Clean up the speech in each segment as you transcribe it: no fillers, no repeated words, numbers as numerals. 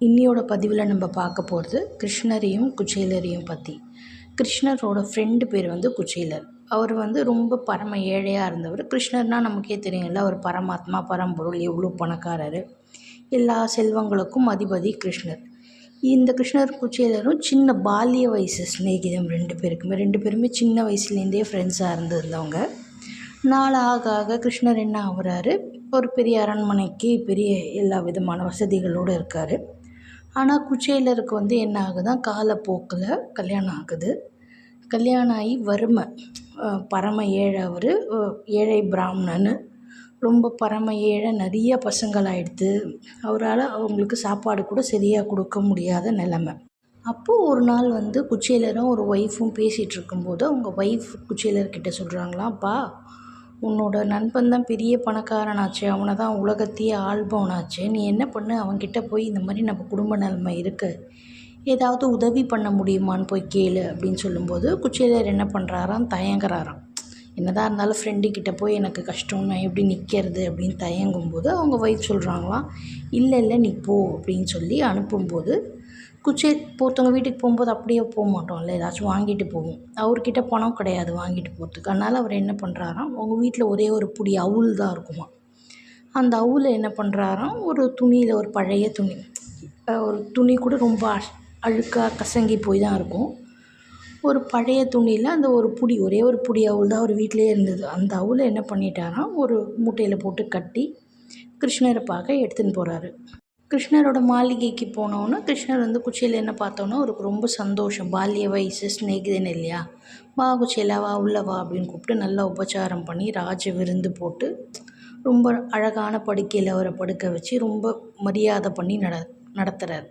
இன்னியோட பதிவில் நம்ம பார்க்க போகிறது கிருஷ்ணரையும் குச்சேலரையும் பற்றி. கிருஷ்ணரோட ஃப்ரெண்டு பேர் வந்து குச்சேலர். அவர் வந்து ரொம்ப பரம ஏழையாக இருந்தவர். கிருஷ்ணர்னால் நமக்கே தெரியும்ல, அவர் பரமாத்மா, பரம்பொருள், எவ்வளோ பணக்காரர், எல்லா செல்வங்களுக்கும் அதிபதி கிருஷ்ணர். இந்த கிருஷ்ணர் குச்சேலரும் சின்ன பால்ய வயசு சிநேகிதம் ரெண்டு பேருமே சின்ன வயசுலேருந்தே ஃப்ரெண்ட்ஸாக இருந்திருந்தவங்க. நாள் ஆக ஆக கிருஷ்ணர் என்ன ஆகுறாரு, ஒரு பெரிய அரண்மனைக்கு பெரிய எல்லா விதமான வசதிகளோடு இருக்கார். ஆனால் குச்சேலருக்கு வந்து என்ன ஆகுதான், காலப்போக்கில் கல்யாணம் ஆகுது. கல்யாணம் ஆகி வறுமை, பரம ஏழை. அவர் ஏழை பிராமணன், ரொம்ப பரம ஏழை. நிறைய பசங்களாகிடுது. அவரால் அவங்களுக்கு சாப்பாடு கூட சரியாக கொடுக்க முடியாத நிலைமை. அப்போது ஒரு நாள் வந்து குச்சேலரும் ஒரு ஒய்ஃபும் பேசிகிட்டு இருக்கும்போது அவங்க ஒய்ஃப் குச்சேலர்கிட்ட சொல்கிறாங்களாம், "அப்பா, உன்னோட நண்பன் தான் பெரிய பணக்காரனாச்சே, அவனை தான் உலகத்தையே ஆள்பவனாச்சே, நீ என்ன பண்ணு, அவன்கிட்ட போய் இந்த மாதிரி நம்ம குடும்ப நிலைமை இருக்குது, ஏதாவது உதவி பண்ண முடியுமான்னு போய் கேளு" அப்படின்னு சொல்லும்போது குச்சேலர் என்ன பண்ணுறாராம், தயங்குறாராம். என்னதான் இருந்தாலும் ஃப்ரெண்டுக்கிட்ட போய் எனக்கு கஷ்டம், நான் எப்படி நிற்கிறது அப்படின்னு தயங்கும்போது அவங்க ஒய்ஃப் சொல்கிறாங்களாம், இல்லை நீ போ அப்படின்னு சொல்லி அனுப்பும்போது, ஒருத்தவங்க வீட்டுக்கு போகும்போது அப்படியே போக மாட்டோம்ல, ஏதாச்சும் வாங்கிட்டு போவோம். அவர்கிட்ட பணம் கிடையாது வாங்கிட்டு போகிறதுக்கு. அதனால் அவர் என்ன பண்ணுறாராம், அவங்க வீட்டில் ஒரே ஒரு புடி அவுல் தான் இருக்குமா. அந்த அவுலை என்ன பண்ணுறாராம், ஒரு துணியில், ஒரு பழைய துணி, ஒரு துணி கூட ரொம்ப அழுக்காக கசங்கி போய் தான் இருக்கும், ஒரு பழைய துணியில் அந்த ஒரு புடி, ஒரே ஒரு புடி அவுல் தான் அவர் வீட்டிலே இருந்தது. அந்த அவுலை என்ன பண்ணிட்டாராம், ஒரு மூட்டையில் போட்டு கட்டி கிருஷ்ணரை பார்க்க எடுத்துன்னு போகிறாரு. கிருஷ்ணரோட மாளிகைக்கு போனோன்னா கிருஷ்ணர் வந்து குச்சேலனை பார்த்தோன்னா அவருக்கு ரொம்ப சந்தோஷம். பால்ய வயசு ஸ்நேகிதன் இல்லையா, "வா குச்சேலா, வா உள்ளே வா" அப்படின்னு கூப்பிட்டு நல்லா உபச்சாரம் பண்ணி ராஜ விருந்து போட்டு ரொம்ப அழகான படுக்கையில் அவரை படுக்க வச்சு ரொம்ப மரியாதை பண்ணி நடத்துகிறார்.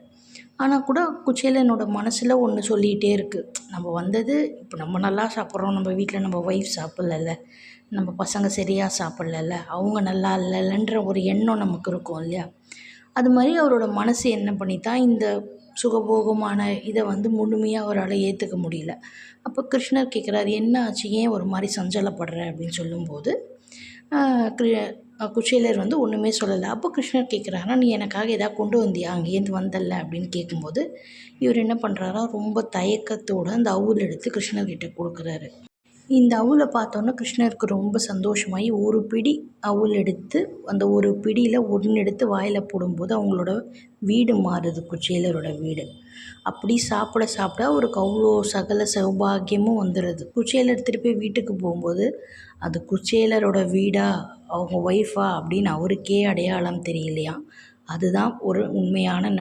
ஆனால் கூட குச்சேலனோட மனசில் ஒன்று சொல்லிகிட்டே இருக்குது, நம்ம வந்தது இப்போ நம்ம நல்லா சாப்பிட்றோம், நம்ம வீட்டில் நம்ம ஒய்ஃப் சாப்பிட்லல்ல, நம்ம பசங்க சரியாக சாப்பிட்லல்ல, அவங்க நல்லா இல்லைன்ற ஒரு எண்ணம் நமக்கு இருக்கும் இல்லையா. அது மாதிரி அவரோட மனசு என்ன பண்ணித்தான் இந்த சுகபோகமான இதை வந்து முழுமையாக அவரால் ஏற்றுக்க முடியல. அப்போ கிருஷ்ணர் கேட்குறாரு, "என்ன ஆச்சு, ஏன் ஒரு மாதிரி சஞ்சலப்படுற?" அப்படின்னு சொல்லும்போது குச்சேலர் வந்து ஒன்றுமே சொல்லலை. அப்போ கிருஷ்ணர் கேட்குறாரா, "நீ எனக்காக எதாவது கொண்டு வந்தியா, அங்கேருந்து வந்தல்ல?" அப்படின்னு கேட்கும்போது இவர் என்ன பண்ணுறாரா, ரொம்ப தயக்கத்தோடு அந்த அவுல் எடுத்து கிருஷ்ணர்கிட்ட கொடுக்குறாரு. இந்த அவுலை பார்த்தோன்னா கிருஷ்ணருக்கு ரொம்ப சந்தோஷமாகி ஒரு பிடி அவுல் எடுத்து, அந்த ஒரு பிடியில் ஒன்று எடுத்து வாயில் போடும்போது அவங்களோட வீடு மாறுது, குச்சேலரோட வீடு. அப்படி சாப்பிட சாப்பிட அவருக்கு அவ்வளோ சகல சௌபாகியமும் வந்துடுது. குச்சேலர் திருப்பி வீட்டுக்கு போகும்போது அது குச்சேலரோட வீடா, அவங்க ஒய்ஃபா அப்படின்னு அவருக்கே அடையாளம் தெரியலையாம். அதுதான் ஒரு உண்மையான